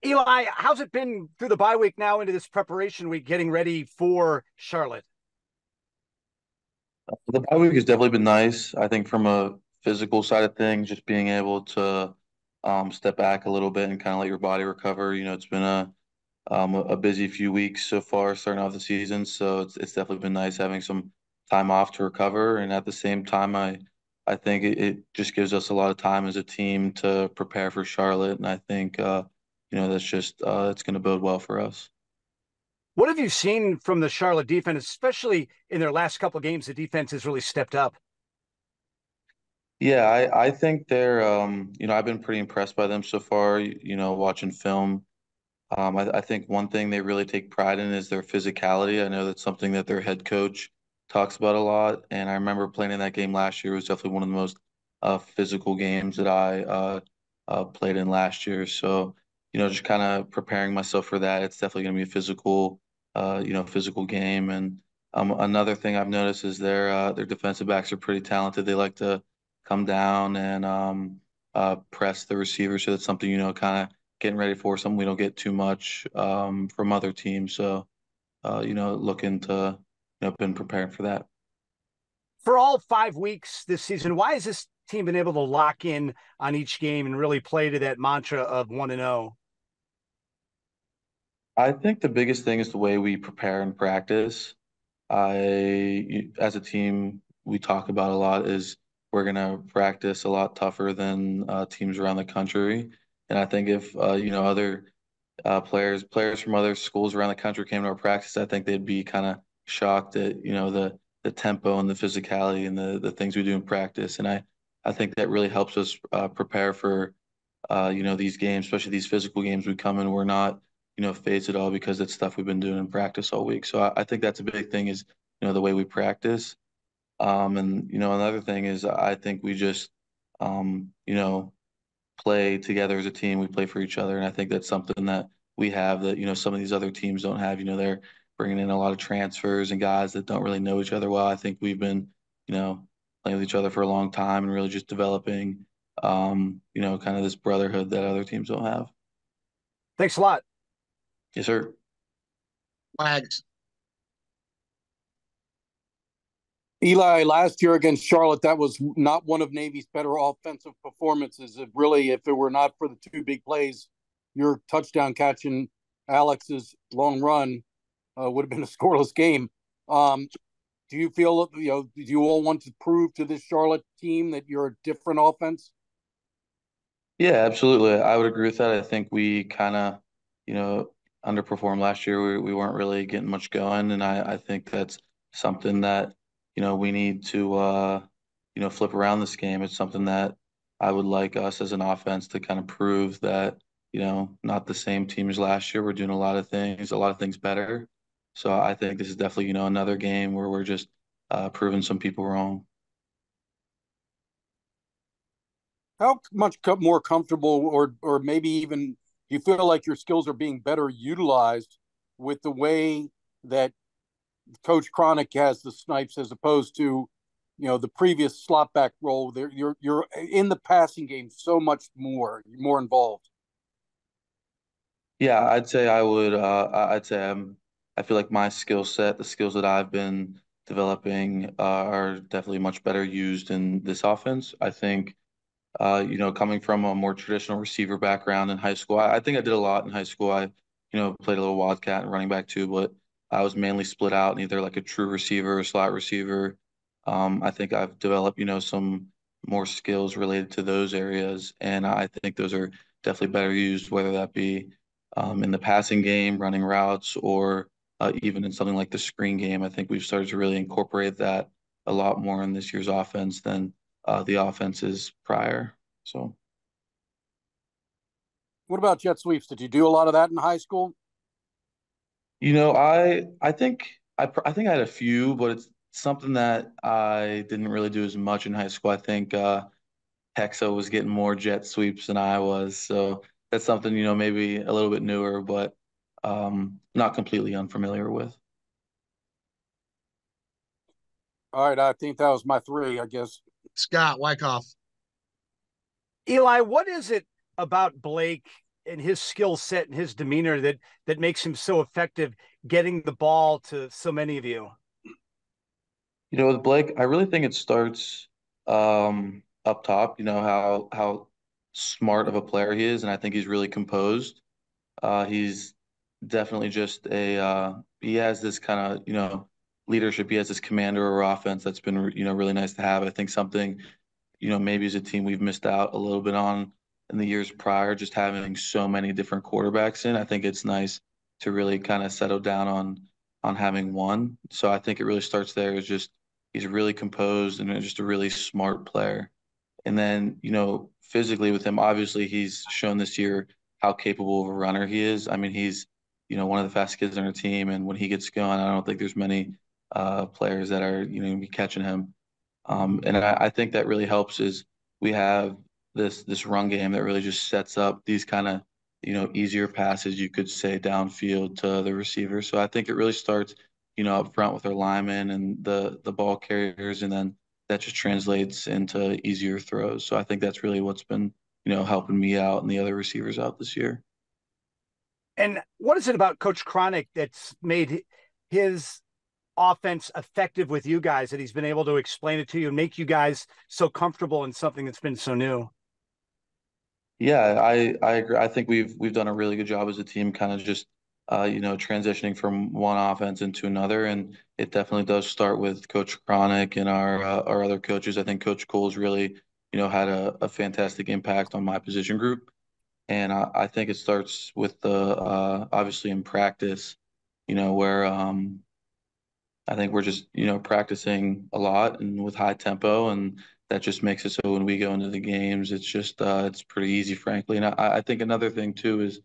Eli, how's it been through the bye week now into this preparation week, getting ready for Charlotte? The bye week has definitely been nice. I think from a physical side of things, just being able to step back a little bit and kind of let your body recover. It's been a busy few weeks so far, starting off the season. So it's definitely been nice having some time off to recover. And at the same time, I think it just gives us a lot of time as a team to prepare for Charlotte. And I think that's just it's going to bode well for us. What have you seen from the Charlotte defense, especially in their last couple of games? The defense has really stepped up. Yeah, I think I've been pretty impressed by them so far, watching film. I think one thing they really take pride in is their physicality. I know that's something that their head coach talks about a lot. And I remember playing in that game last year. It was definitely one of the most physical games that I played in last year. So, just kind of preparing myself for that. It's definitely going to be a physical game. And another thing I've noticed is their defensive backs are pretty talented. They like to come down and press the receiver. So that's something, kind of getting ready for something we don't get too much from other teams. So, looking to, been preparing for that. For all 5 weeks this season, why has this team been able to lock in on each game and really play to that mantra of 1-0? I think the biggest thing is the way we prepare and practice. As a team, we talk about a lot is we're going to practice a lot tougher than teams around the country. And I think if, other players from other schools around the country came to our practice, I think they'd be kind of shocked at the tempo and the physicality and the things we do in practice. And I think that really helps us prepare for these games, especially these physical games. We come in, we're not phased at all because it's stuff we've been doing in practice all week. So I think that's a big thing is the way we practice. And another thing is I think we just play together as a team. We play for each other, and I think that's something that we have that some of these other teams don't have. They're bringing in a lot of transfers and guys that don't really know each other well. I think we've been playing with each other for a long time and really just developing kind of this brotherhood that other teams don't have. Thanks a lot. Yes, sir. Wags. Eli, last year against Charlotte, that was not one of Navy's better offensive performances. It really, if it were not for the two big plays, your touchdown catch and Alex's long run would have been a scoreless game. Do you feel, do you all want to prove to this Charlotte team that you're a different offense? Yeah, absolutely. I would agree with that. I think we kind of, you know, underperformed last year. We weren't really getting much going, and I think that's something that, we need to, flip around this game. It's something that I would like us as an offense to kind of prove that, not the same team as last year. We're doing a lot of things better. So I think this is definitely, another game where we're just proving some people wrong. How much more comfortable, or maybe even do you feel like your skills are being better utilized with the way that Coach Cronic has the snipes as opposed to the previous slot back role? There, you're in the passing game so much more involved. Yeah, I'd say I would. I'd say I feel like my skill set, the skills that I've been developing, are definitely much better used in this offense. I think, coming from a more traditional receiver background in high school, I think I did a lot in high school. I, played a little wildcat and running back too, but I was mainly split out in either like a true receiver or slot receiver. I think I've developed, some more skills related to those areas, and I think those are definitely better used, whether that be in the passing game, running routes, or even in something like the screen game. I think we've started to really incorporate that a lot more in this year's offense than the offenses prior. So, What about jet sweeps? Did you do a lot of that in high school? I think I had a few, but it's something that I didn't really do as much in high school. I think Hexa was getting more jet sweeps than I was, so that's something maybe a little bit newer, but not completely unfamiliar with. All right, I think that was my three, I guess. Scott Wyckoff. Eli, what is it about Blake in his skill set and his demeanor that makes him so effective getting the ball to so many of you? With Blake, I really think it starts up top. You know how smart of a player he is, and I think he's really composed. He's definitely just he has this kind of, leadership. He has this commander or offense that's been, really nice to have. I think something, maybe as a team we've missed out a little bit on in the years prior, just having so many different quarterbacks in. I think it's nice to really kind of settle down on having one. So I think it really starts there. Is just he's really composed and just a really smart player. And then, physically with him, obviously he's shown this year how capable of a runner he is. I mean, he's, one of the fastest kids on our team. And when he gets going, I don't think there's many players that are, gonna be catching him. And I think that really helps is we have this run game that really just sets up these kind of, easier passes, you could say, downfield to the receiver. So I think it really starts, up front with our linemen and the ball carriers, and then that just translates into easier throws. So I think that's really what's been, helping me out and the other receivers out this year. And what is it about Coach Cronic that's made his offense effective with you guys, that he's been able to explain it to you and make you guys so comfortable in something that's been so new? Yeah, I agree. I think we've done a really good job as a team, kind of just transitioning from one offense into another, and it definitely does start with Coach Cronic and our other coaches. I think Coach Cole's really had a fantastic impact on my position group, and I think it starts with the obviously in practice, where I think we're just, practicing a lot and with high tempo, and that just makes it so when we go into the games, it's just it's pretty easy, frankly. And I think another thing too is,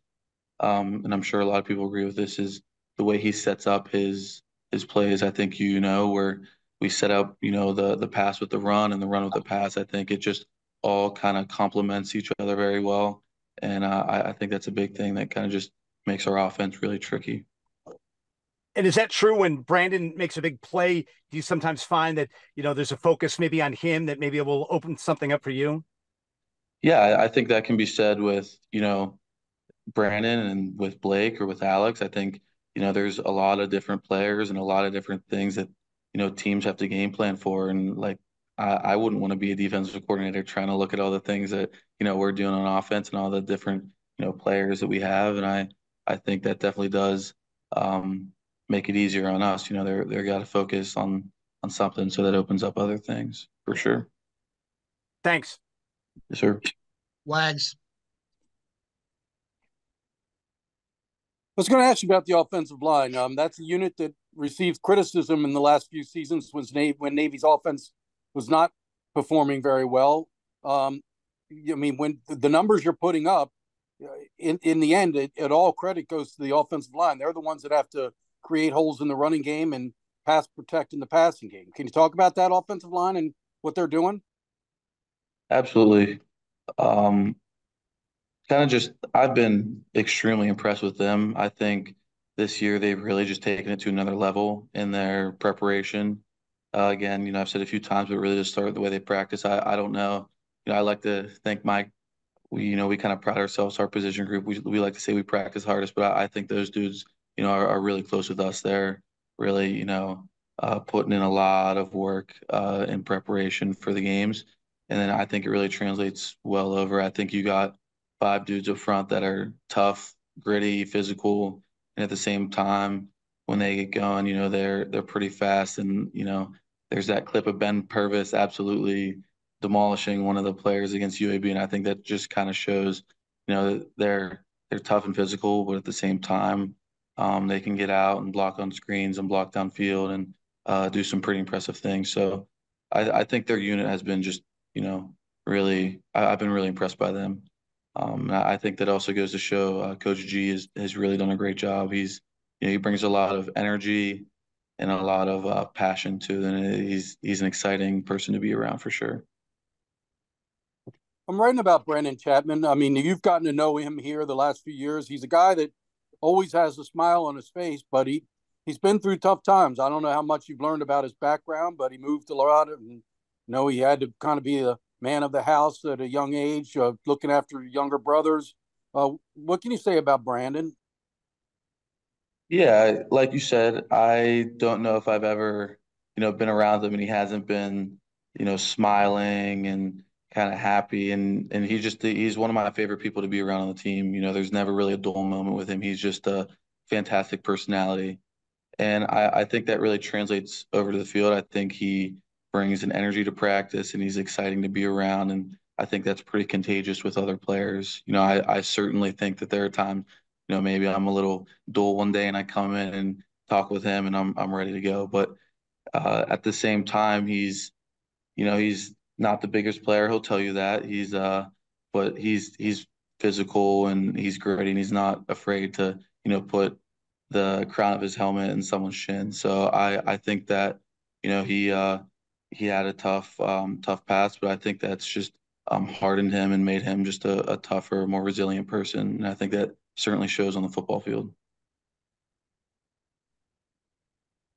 and I'm sure a lot of people agree with this, is the way he sets up his plays. I think where we set up, the pass with the run and the run with the pass. I think it just all kind of complements each other very well, and I think that's a big thing that kind of just makes our offense really tricky. And is that true when Brandon makes a big play? Do you sometimes find that, there's a focus maybe on him that maybe it will open something up for you? Yeah, I think that can be said with, Brandon and with Blake or with Alex. I think, there's a lot of different players and a lot of different things that, teams have to game plan for. And like, I wouldn't want to be a defensive coordinator trying to look at all the things that, we're doing on offense and all the different, players that we have. And I think that definitely does make it easier on us. They're got to focus on something, so that opens up other things for sure. Thanks. Yes, sir. Wags. I was going to ask you about the offensive line. That's a unit that received criticism in the last few seasons when Navy's offense was not performing very well. I mean, when the numbers you're putting up, in the end, it all credit goes to the offensive line. They're the ones that have to create holes in the running game and pass protect in the passing game. Can you talk about that offensive line and what they're doing? Absolutely. Kind of just, I've been extremely impressed with them. I think this year they've really just taken it to another level in their preparation. Again, I've said a few times, but really just start the way they practice. I don't know. I like to think we kind of pride ourselves, our position group. We like to say we practice hardest, but I think those dudes, are really close with us. They're really, putting in a lot of work in preparation for the games. And then I think it really translates well over. I think you got five dudes up front that are tough, gritty, physical, and at the same time, when they get going, they're pretty fast. And there's that clip of Ben Purvis absolutely demolishing one of the players against UAB, and I think that just kind of shows, that they're tough and physical, but at the same time, they can get out and block on screens and block downfield and do some pretty impressive things. So I think their unit has been just, really, I've been really impressed by them. I think that also goes to show Coach G has really done a great job. He brings a lot of energy and a lot of passion to it, and he's an exciting person to be around for sure. I'm writing about Brandon Chapman. I mean, you've gotten to know him here the last few years. He's a guy that always has a smile on his face, but he's been through tough times. I don't know how much you've learned about his background, but he moved a lot, and he had to kind of be a man of the house at a young age, looking after younger brothers. What can you say about Brandon? Yeah, like you said, I don't know if I've ever, been around him and he hasn't been, smiling and kind of happy and he's one of my favorite people to be around on the team. There's never really a dull moment with him. He's just a fantastic personality. And I think that really translates over to the field. I think he brings an energy to practice and he's exciting to be around. And I think that's pretty contagious with other players. I certainly think that there are times, maybe I'm a little dull one day and I come in and talk with him and I'm ready to go. But at the same time, he's not the biggest player. He'll tell you that. But he's physical and he's gritty and he's not afraid to, put the crown of his helmet in someone's shin. So I think that, he had a tough past, but I think that's just hardened him and made him just a tougher, more resilient person. And I think that certainly shows on the football field.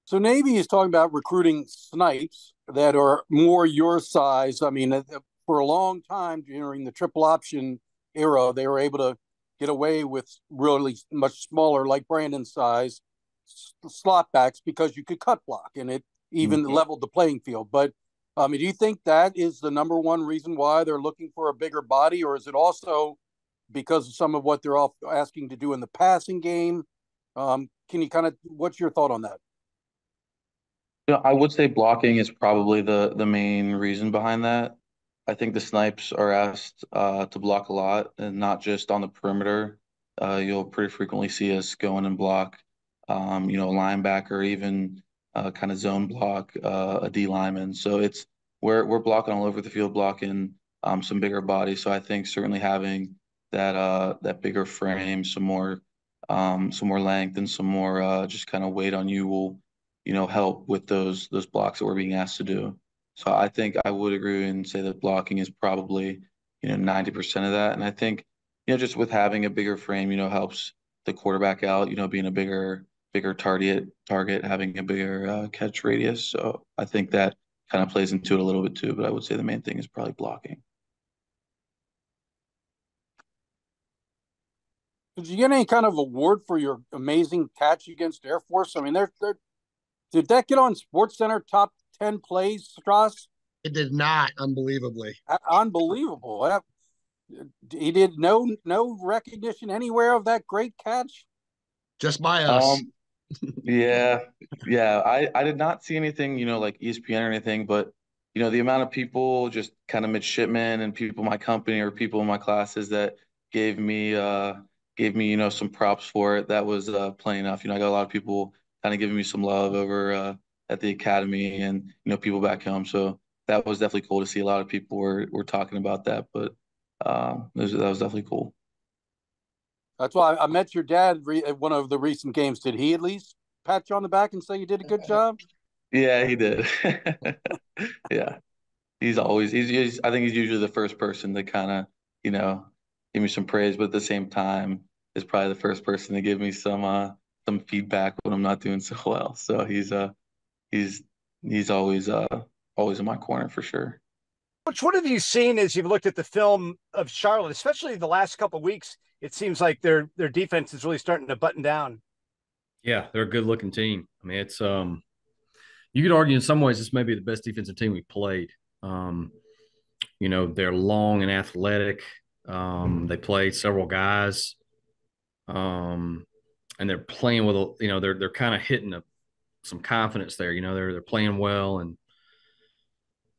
So Navy is talking about recruiting snipes that are more your size. I mean, for a long time during the triple option era, they were able to get away with really much smaller, like Brandon's size, slot backs because you could cut block and it even leveled the playing field. But I mean, do you think that is the number one reason why they're looking for a bigger body, or is it also because of some of what they're asking to do in the passing game? Can you what's your thought on that? I would say blocking is probably the main reason behind that. I think the snipes are asked to block a lot, and not just on the perimeter. You'll pretty frequently see us go in and block, a linebacker, even kind of zone block a D lineman. So we're blocking all over the field, blocking some bigger bodies. So I think certainly having that bigger frame, some more length, and some more just kind of weight on you will help with those blocks that we're being asked to do. So I think I would agree and say that blocking is probably 90% of that. And I think just with having a bigger frame helps the quarterback out, being a bigger target, having a bigger catch radius. So I think that kind of plays into it a little bit too. But I would say the main thing is probably blocking. Did you get any kind of award for your amazing catch against Air Force? I mean, did that get on Sports Center top 10 plays, Strauss? It did not, unbelievably. Unbelievable. He did no recognition anywhere of that great catch. Just by us. Yeah, yeah. I did not see anything, like ESPN or anything, but the amount of people, just kind of midshipmen and people in my company or people in my classes that gave me some props for it. That was plenty enough. I got a lot of people kind of giving me some love over at the academy and people back home. So that was definitely cool to see. A lot of people were talking about that, but that was definitely cool. That's why I met your dad at one of the recent games. Did he at least pat you on the back and say you did a good job? Yeah, he did. Yeah, I think he's usually the first person to kind of give me some praise, but at the same time is probably the first person to give me some feedback when I'm not doing so well. So he's always in my corner for sure. Coach, what have you seen as you've looked at the film of Charlotte, especially the last couple of weeks? It seems like their defense is really starting to button down. Yeah, they're a good looking team. I mean, it's you could argue in some ways this may be the best defensive team we played. They're long and athletic. They played several guys, and they're playing with they're kind of hitting some confidence there. They're playing well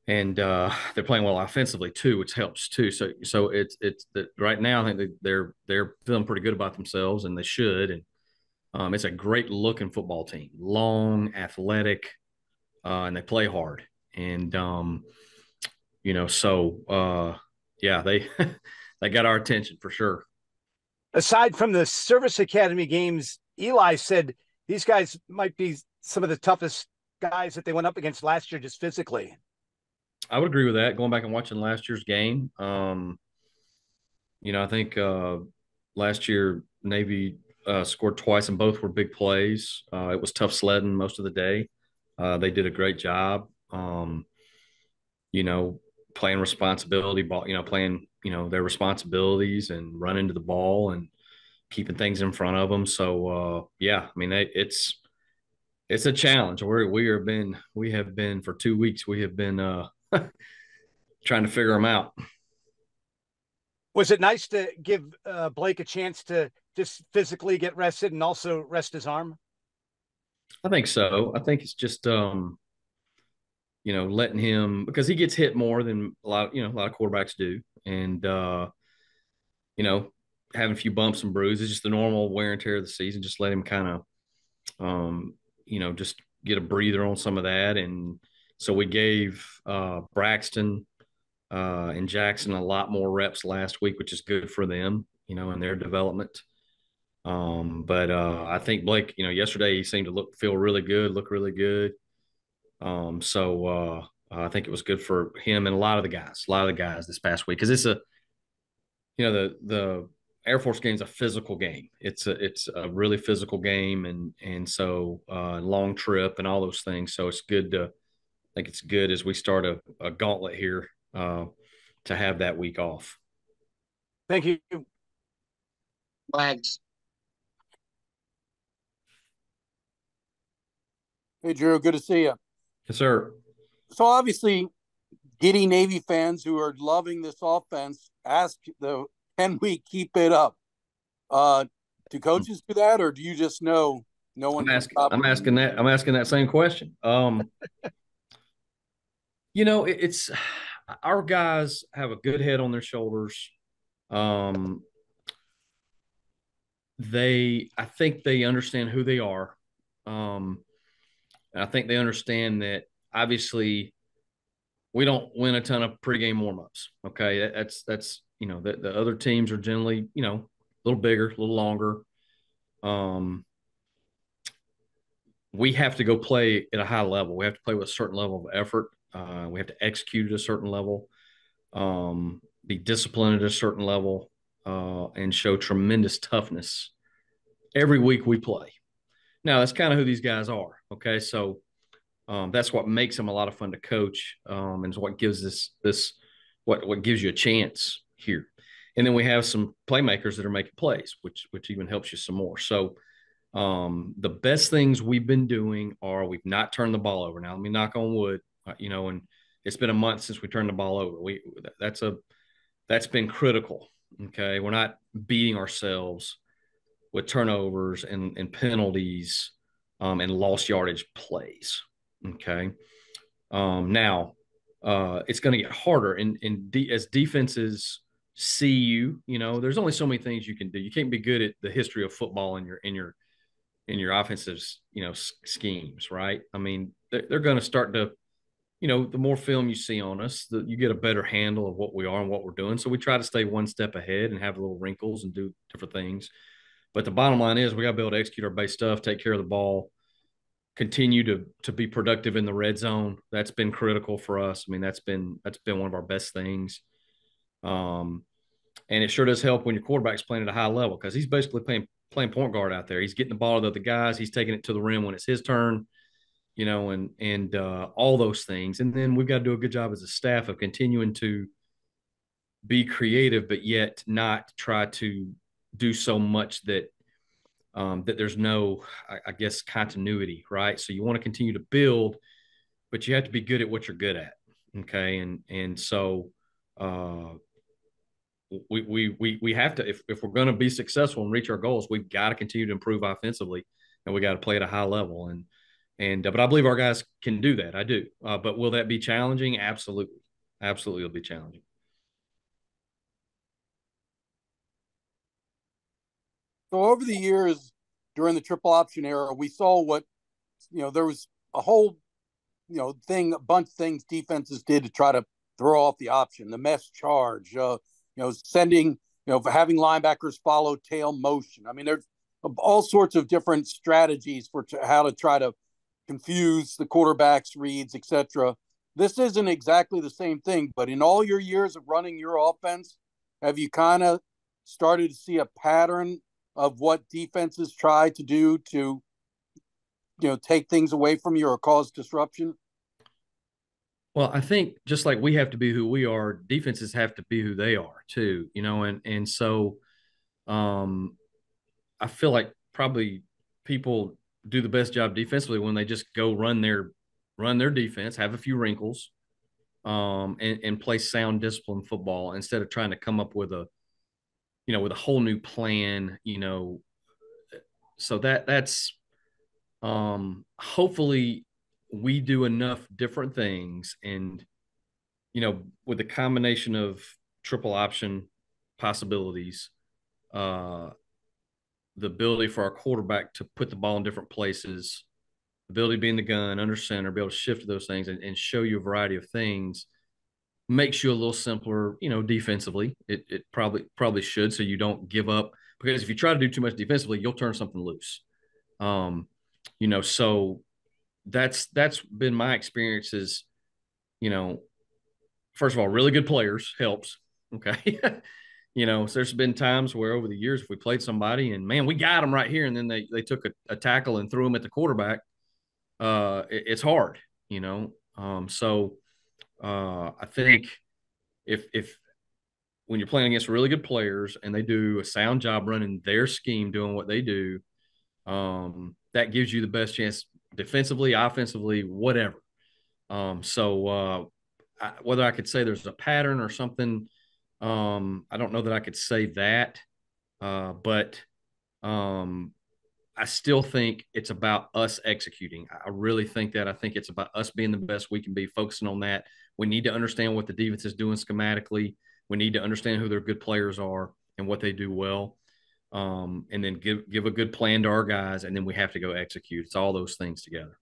and they're playing well offensively too, which helps too. So it's that right now I think they're feeling pretty good about themselves, and they should. And it's a great looking football team, long, athletic, and they play hard. And yeah, they they got our attention for sure. Aside from the service academy games, Eli said these guys might be some of the toughest guys that they went up against last year, just physically. I would agree with that. Going back and watching last year's game, I think last year Navy scored twice, and both were big plays. It was tough sledding most of the day. They did a great job. You know, playing responsibility ball. Playing their responsibilities and running to the ball and keeping things in front of them. So yeah, I mean it's a challenge. We have been for 2 weeks. We have been trying to figure them out. Was it nice to give Blake a chance to just physically get rested and also rest his arm? I think so. I think it's just letting him, because he gets hit more than a lot of quarterbacks do, and you know, having a few bumps and bruises, just the normal wear and tear of the season. Just let him kind of just get a breather on some of that. And so we gave Braxton and Jackson a lot more reps last week, which is good for them, in their development. But I think Blake, yesterday he seemed to look really good. So I think it was good for him and a lot of the guys this past week, because it's the Air Force game is a physical game. It's a really physical game, and so long trip and all those things. So it's good I think it's good as we start a gauntlet here to have that week off. Thank you. Flags. Hey, Drew, good to see you. Yes, sir. So obviously, giddy Navy fans who are loving this offense ask can we keep it up? Do coaches do that, or do you just know no one? I'm asking that same question. It's our guys have a good head on their shoulders. I think they understand who they are. And I think they understand that obviously we don't win a ton of pregame warmups. Okay. That's the other teams are generally, a little bigger, a little longer. We have to go play at a high level. We have to play with a certain level of effort. We have to execute at a certain level, be disciplined at a certain level, and show tremendous toughness every week we play. Now, that's kind of who these guys are. Okay. So that's what makes them a lot of fun to coach, and is what gives what gives you a chance here. And then we have some playmakers that are making plays, which even helps you some more. So the best things we've been doing are we've not turned the ball over. Now, let me knock on wood, and it's been a month since we turned the ball over. That's been critical. Okay. We're not beating ourselves with turnovers and penalties and lost yardage plays. Okay. Now it's going to get harder, as defenses see you. There's only so many things you can do. You can't be good at the history of football in your offensive schemes, right? I mean, they're going to start to, the more film you see on us, you get a better handle of what we are and what we're doing. So we try to stay one step ahead and have little wrinkles and do different things. But the bottom line is we got to be able to execute our base stuff, take care of the ball, continue to be productive in the red zone. That's been critical for us. I mean, that's been one of our best things. And it sure does help when your quarterback's playing at a high level, because he's basically playing point guard out there. He's getting the ball to the other guys. He's taking it to the rim when it's his turn, and all those things. And then we've got to do a good job as a staff of continuing to be creative, but yet not try to do so much that there's no, I guess, continuity, right? So you want to continue to build, but you have to be good at what you're good at. Okay. And so we have to, if we're going to be successful and reach our goals, we've got to continue to improve offensively, and we got to play at a high level. But I believe our guys can do that. I do. But will that be challenging? Absolutely. Absolutely. It'll be challenging. So over the years, during the triple option era, we saw what, there was a whole, a bunch of things defenses did to try to throw off the option, the mesh charge, sending, having linebackers follow tail motion. I mean, there's all sorts of different strategies for how to try to confuse the quarterback's reads, etc. This isn't exactly the same thing, but in all your years of running your offense, have you kind of started to see a pattern of what defenses try to do to, take things away from you or cause disruption? Well, I think just like we have to be who we are, defenses have to be who they are too, and so um I feel like probably people do the best job defensively when they just go run their defense, have a few wrinkles, and play sound disciplined football instead of trying to come up with a whole new plan, so that's hopefully we do enough different things, and with the combination of triple option possibilities, uh the ability for our quarterback to put the ball in different places, ability to be in the gun, under center, be able to shift those things and show you a variety of things makes you a little simpler, defensively. It probably should, so you don't give up, because if you try to do too much defensively, you'll turn something loose. So that's been my experiences. First of all, really good players helps. Okay. So there's been times where over the years, if we played somebody and man, we got them right here, and then they took a tackle and threw them at the quarterback, it's hard, so I think if when you're playing against really good players and they do a sound job running their scheme, doing what they do, that gives you the best chance defensively, offensively, whatever. Whether I could say there's a pattern or something, I don't know that I could say that, but I still think it's about us executing. I really think that. I think it's about us being the best we can be, focusing on that. We need to understand what the defense is doing schematically. We need to understand who their good players are and what they do well, and then give a good plan to our guys, and then we have to go execute. It's all those things together.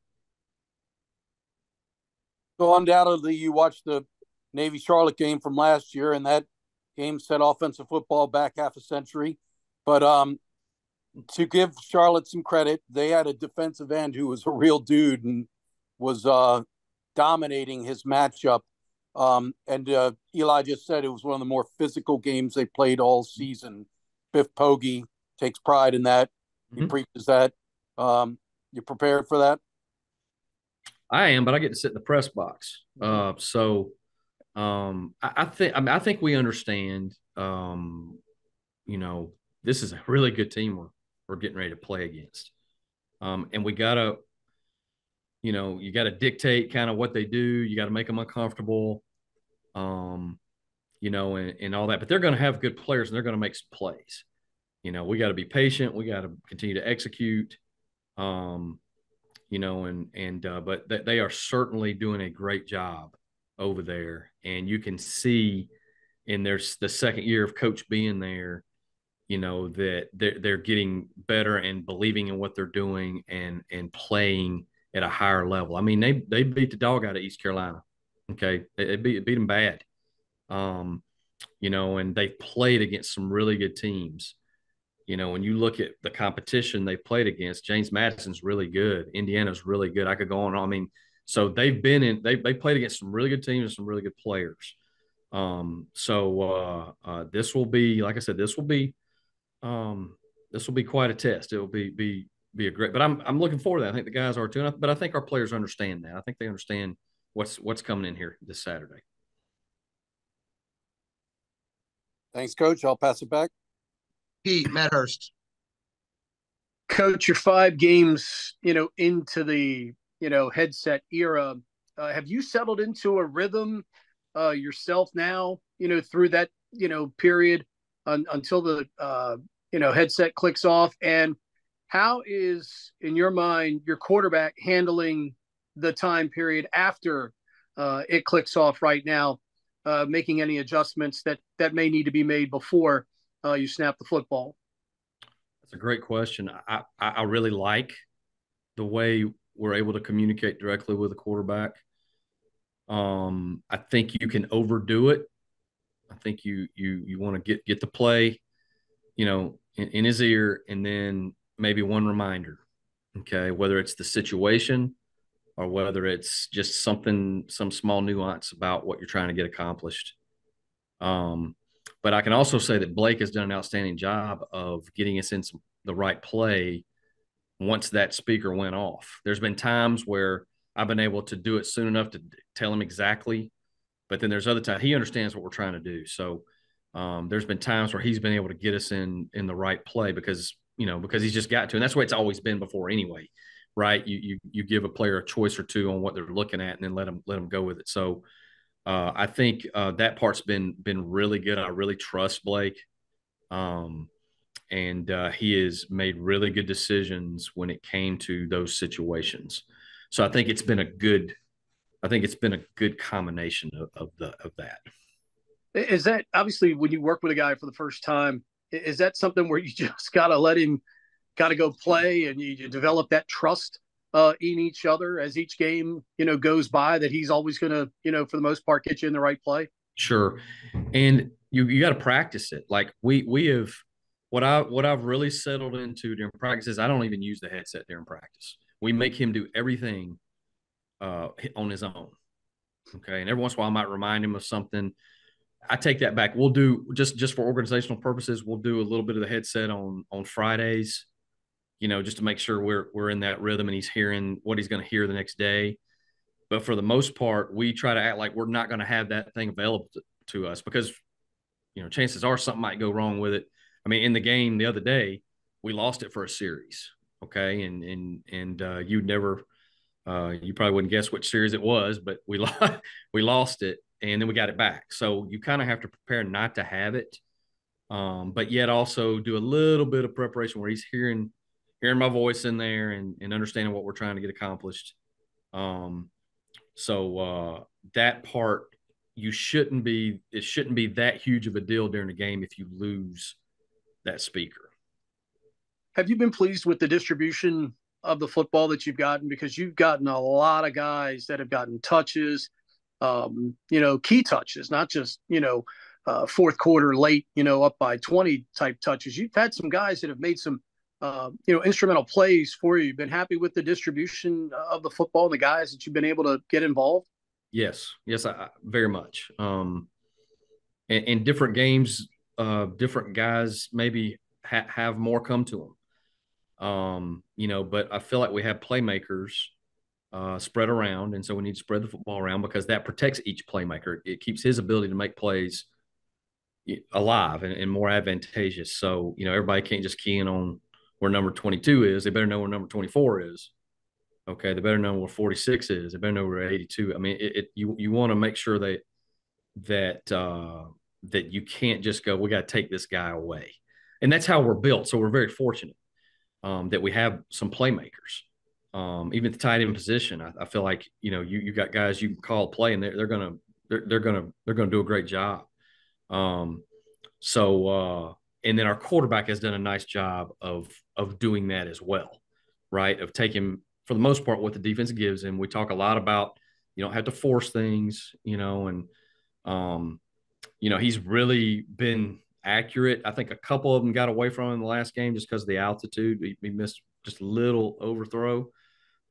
So undoubtedly, you watched the Navy Charlotte game from last year, and that game set offensive football back half a century. But to give Charlotte some credit, they had a defensive end who was a real dude and was dominating his matchup. And Eli just said it was one of the more physical games they played all season. Biff Poggi takes pride in that. He preaches that. You prepared for that? I am, but I get to sit in the press box. So I think we understand. This is a really good team we're getting ready to play against, and we gotta, you gotta dictate kind of what they do. You got to make them uncomfortable, and all that. But they're going to have good players, and they're going to make some plays. We got to be patient. We got to continue to execute. But they are certainly doing a great job over there, and you can see in the second year of Coach being there, that they're getting better and believing in what they're doing and playing at a higher level. I mean, they beat the dog out of East Carolina. Okay, they beat them bad. And they played against some really good teams. When you look at the competition they played against, James Madison's really good. Indiana's really good. I could go on. I mean, so they played against some really good teams and some really good players. This will be, like I said, this will be quite a test. It will be a great, but I'm looking forward to that. I think the guys are too, but I think our players understand that. I think they understand what's coming in here this Saturday. Thanks, Coach. I'll pass it back. Pete, Matt Hurst. Coach, you're 5 games, into the, headset era. Have you settled into a rhythm yourself now, through that, period until the, headset clicks off? And how is, in your mind, your quarterback handling the time period after it clicks off right now, making any adjustments that may need to be made before you snap the football? That's a great question. I really like the way we're able to communicate directly with the quarterback. I think you can overdo it. I think you want to get the play, in his ear, and then maybe one reminder. Okay, whether it's the situation or whether it's just some small nuance about what you're trying to get accomplished. But I can also say that Blake has done an outstanding job of getting us in the right play once that speaker went off. There's been times where I've been able to do it soon enough to tell him exactly. But then there's other times he understands what we're trying to do. So there's been times where he's been able to get us in the right play because he's just got to, and that's the way it's always been before anyway, right? You give a player a choice or two on what they're looking at, and then let them go with it. So I think that part's been really good. I really trust Blake. And he has made really good decisions when it came to those situations. So I think it's been a good combination of that. Is that obviously when you work with a guy for the first time, is that something where you just got to let him got to go play and you develop that trust in each other as each game, goes by, that he's always going to, for the most part, get you in the right play? Sure. And you got to practice it. Like we have, what I've really settled into during practice is I don't even use the headset during practice. We make him do everything on his own. Okay. And every once in a while I might remind him of something. I take that back. We'll do just for organizational purposes, we'll do a little bit of the headset on Fridays, just to make sure we're in that rhythm and he's hearing what he's going to hear the next day. But for the most part, we try to act like we're not going to have that thing available to us because, chances are something might go wrong with it. I mean, in the game the other day, we lost it for a series. Okay. And you'd never, you probably wouldn't guess which series it was, but we lost it and then we got it back. So you kind of have to prepare not to have it. But yet also do a little bit of preparation where he's hearing my voice in there and understanding what we're trying to get accomplished. So that part, it shouldn't be that huge of a deal during the game if you lose that speaker. Have you been pleased with the distribution of the football that you've gotten? Because you've gotten a lot of guys that have gotten touches, key touches, not just, fourth quarter late, up by 20 type touches. You've had some guys that have made some, instrumental plays for you. You've been happy with the distribution of the football and the guys that you've been able to get involved? Yes, I very much. In different games, different guys maybe have more come to them. But I feel like we have playmakers spread around, and so we need to spread the football around because that protects each playmaker. It keeps his ability to make plays alive and more advantageous. So everybody can't just key in on where number 22 is. They better know where number 24 is. Okay, they better know where 46 is. They better know where 82. I mean, you want to make sure that you can't just go, we got to take this guy away. And that's how we're built. So we're very fortunate that we have some playmakers. Even at the tight end position, I feel like you got guys you can call a play and they're gonna do a great job. And then our quarterback has done a nice job of doing that as well, right? Of taking, for the most part, what the defense gives him. We talk a lot about you don't have to force things, and he's really been accurate. I think a couple of them got away from him in the last game just because of the altitude. He missed just a little overthrow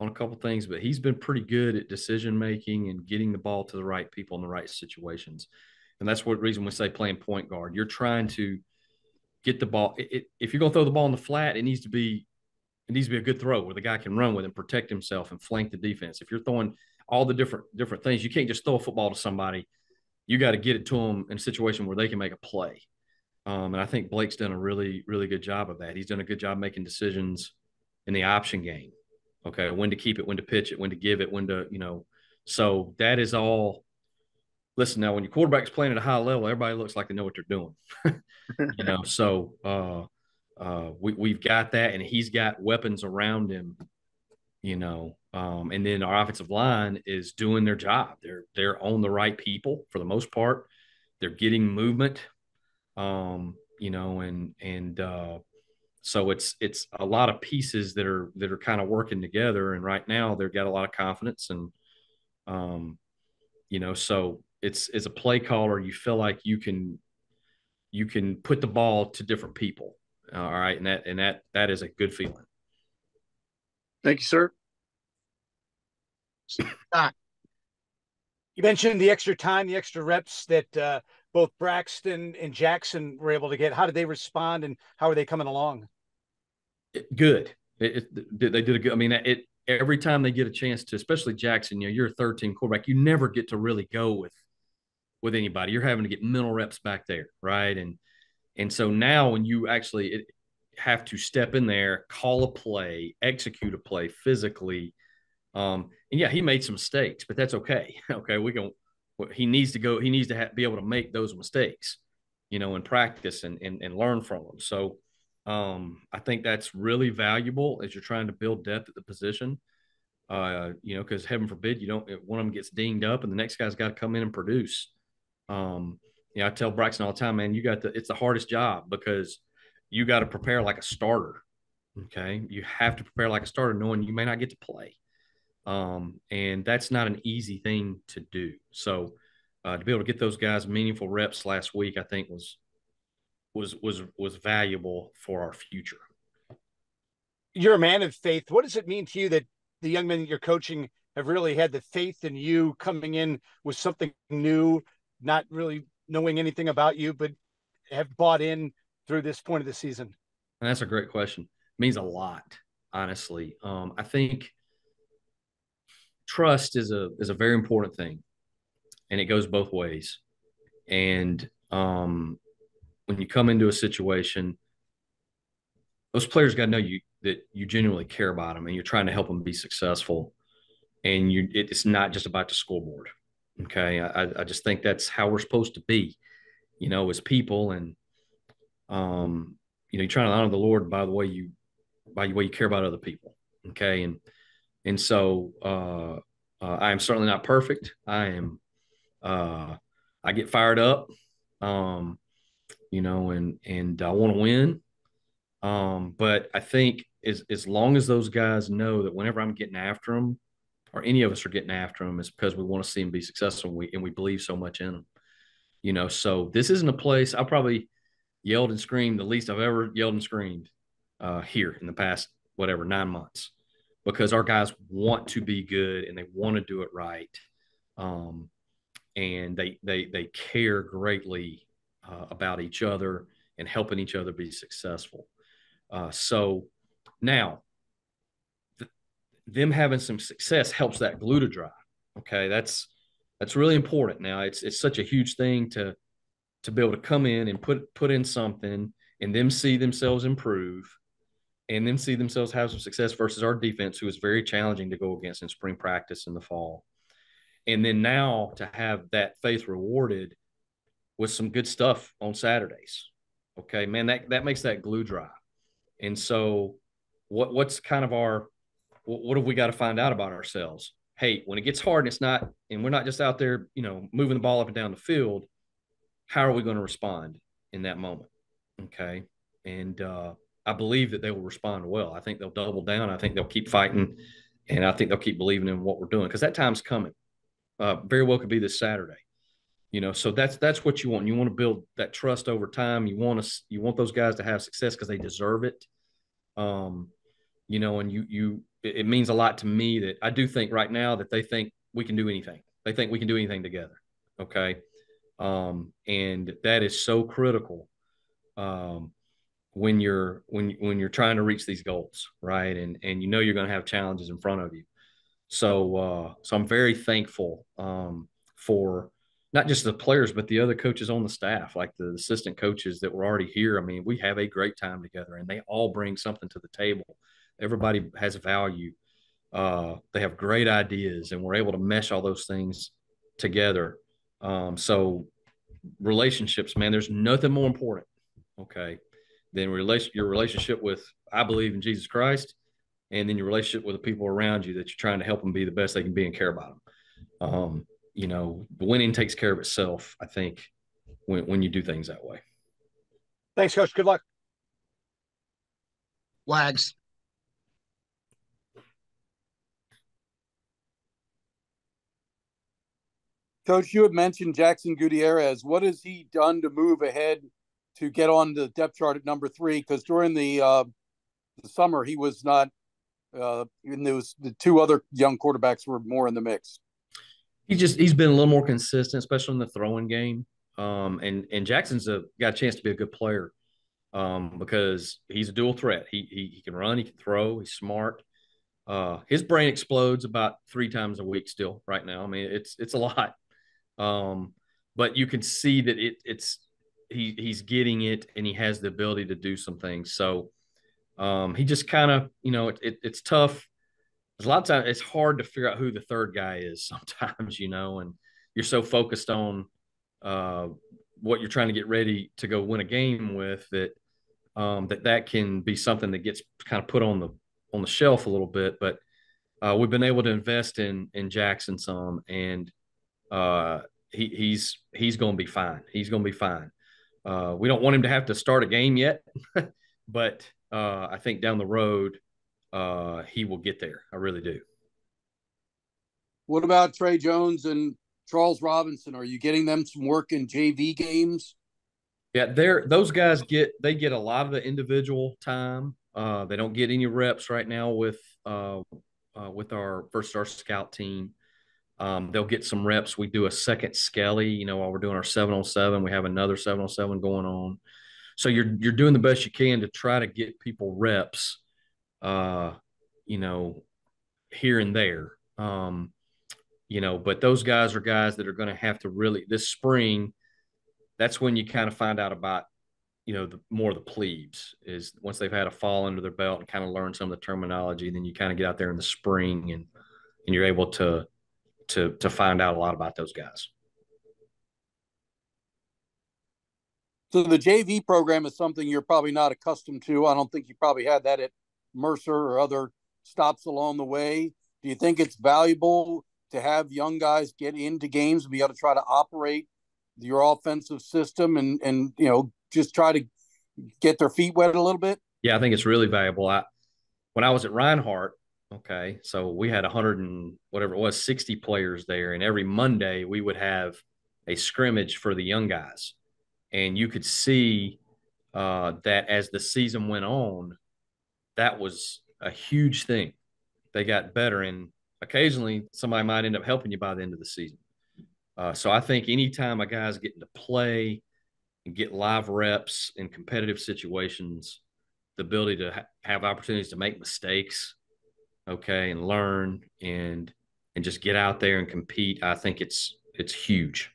on a couple of things, but he's been pretty good at decision making and getting the ball to the right people in the right situations. And that's what reason we say playing point guard. You're trying to get the ball. If you're going to throw the ball in the flat, it needs to be a good throw where the guy can run with and protect himself and flank the defense. If you're throwing all the different things, you can't just throw a football to somebody. You got to get it to them in a situation where they can make a play. And I think Blake's done a really, really good job of that. He's done a good job making decisions in the option game. Okay, when to keep it, when to pitch it, when to give it, when to, so that is all. Listen, now when your quarterback's playing at a high level, everybody looks like they know what they're doing. So we've got that, and he's got weapons around him, and then our offensive line is doing their job. They're on the right people for the most part. They're getting movement, so it's a lot of pieces that are kind of working together. And right now they've got a lot of confidence, and so it's a play caller. You feel like you can put the ball to different people. All right. And that is a good feeling. Thank you, sir. You mentioned the extra time, the extra reps that both Braxton and Jackson were able to get. How did they respond, and how are they coming along? Good. They did a good. I mean, every time they get a chance to, especially Jackson, you're a third team quarterback. You never get to really go with anybody. You're having to get mental reps back there, right? And so now when you actually have to step in there, call a play, execute a play physically, and yeah, he made some mistakes, but that's okay. Okay, he needs to go. He needs to be able to make those mistakes, in practice and learn from them. So I think that's really valuable as you're trying to build depth at the position. Because heaven forbid one of them gets dinged up and the next guy's got to come in and produce. I tell Braxton all the time, man, it's the hardest job because you got to prepare like a starter. Okay. You have to prepare like a starter knowing you may not get to play. And that's not an easy thing to do. So to be able to get those guys meaningful reps last week, I think was valuable for our future. You're a man of faith. What does it mean to you that the young men that you're coaching have really had the faith in you coming in with something new, not really knowing anything about you, but have bought in through this point of the season? And that's a great question. It means a lot, honestly. I think trust is a very important thing, and it goes both ways. And when you come into a situation, those players got to know that you genuinely care about them and you're trying to help them be successful. And it's not just about the scoreboard. Okay. I just think that's how we're supposed to be, as people. And, you're trying to honor the Lord by the way you care about other people. Okay. And so I am certainly not perfect. I get fired up, and I want to win. But I think as long as those guys know that whenever I'm getting after them, or any of us are getting after them, it's because we want to see them be successful and we believe so much in them. So this isn't a place I probably yelled and screamed the least I've ever yelled and screamed here in the past, 9 months, because our guys want to be good and they want to do it right. And they care greatly about each other and helping each other be successful. So now them having some success helps that glue to dry. Okay. That's really important. Now it's such a huge thing to be able to come in and put in something and them see themselves improve and them see themselves have some success versus our defense, who is very challenging to go against in spring practice in the fall. And then now to have that faith rewarded with some good stuff on Saturdays. Okay, man, that makes that glue dry. And so what's kind of what have we got to find out about ourselves? Hey, when it gets hard and we're not just out there, moving the ball up and down the field, how are we going to respond in that moment? Okay. And I believe that they will respond well. I think they'll double down. I think they'll keep fighting, and I think they'll keep believing in what we're doing, because that time's coming. Very well could be this Saturday. So that's what you want. You want to build that trust over time. You want those guys to have success because they deserve it. And it means a lot to me that I do think right now that they think we can do anything. They think we can do anything together. Okay. And that is so critical when you're trying to reach these goals, right? And you're going to have challenges in front of you. So I'm very thankful for not just the players, but the other coaches on the staff, like the assistant coaches that were already here. I mean, we have a great time together, and they all bring something to the table. Everybody has value. They have great ideas, and we're able to mesh all those things together. So relationships, man, there's nothing more important, okay, than your relationship with, I believe in Jesus Christ, and then your relationship with the people around you that you're trying to help them be the best they can be and care about them. The winning takes care of itself, I think, when you do things that way. Thanks, Coach. Good luck. Wags. Coach, you had mentioned Jackson Gutierrez. What has he done to move ahead to get on the depth chart at number 3? Because during the summer, he was not. And there was the two other young quarterbacks were more in the mix. He's been a little more consistent, especially in the throwing game. And Jackson's got a chance to be a good player because he's a dual threat. He can run, he can throw, he's smart. His brain explodes about 3 times a week still right now. I mean, it's a lot. But you can see that he's getting it, and he has the ability to do some things. So he just kind of, it's tough. There's a lot of times it's hard to figure out who the third guy is sometimes, and you're so focused on what you're trying to get ready to go win a game with that can be something that gets kind of put on the shelf a little bit. But we've been able to invest in Jackson some, and he's going to be fine. He's going to be fine. We don't want him to have to start a game yet, but I think down the road he will get there. I really do. What about Trey Jones and Charles Robinson? Are you getting them some work in JV games? Yeah, those guys get a lot of the individual time. They don't get any reps right now with our first star scout team. They'll get some reps. We do a second skelly, while we're doing our 7-on-7. We have another 7-on-7 going on. So you're doing the best you can to try to get people reps, here and there. But those guys are guys that are going to have to really this spring. That's when you kind of find out about, the more of the plebes is once they've had a fall under their belt and kind of learn some of the terminology. Then you kind of get out there in the spring and you're able to find out a lot about those guys. So the JV program is something you're probably not accustomed to. I don't think you probably had that at Mercer or other stops along the way. Do you think it's valuable to have young guys get into games and be able to try to operate your offensive system and just try to get their feet wet a little bit? Yeah, I think it's really valuable. When I was at Reinhardt, okay, so we had 100 and whatever it was, 60 players there, and every Monday we would have a scrimmage for the young guys, and you could see that as the season went on, that was a huge thing. They got better, and occasionally somebody might end up helping you by the end of the season. So I think anytime a guy's getting to play and get live reps in competitive situations, the ability to have opportunities to make mistakes, okay, and learn and just get out there and compete, I think it's huge.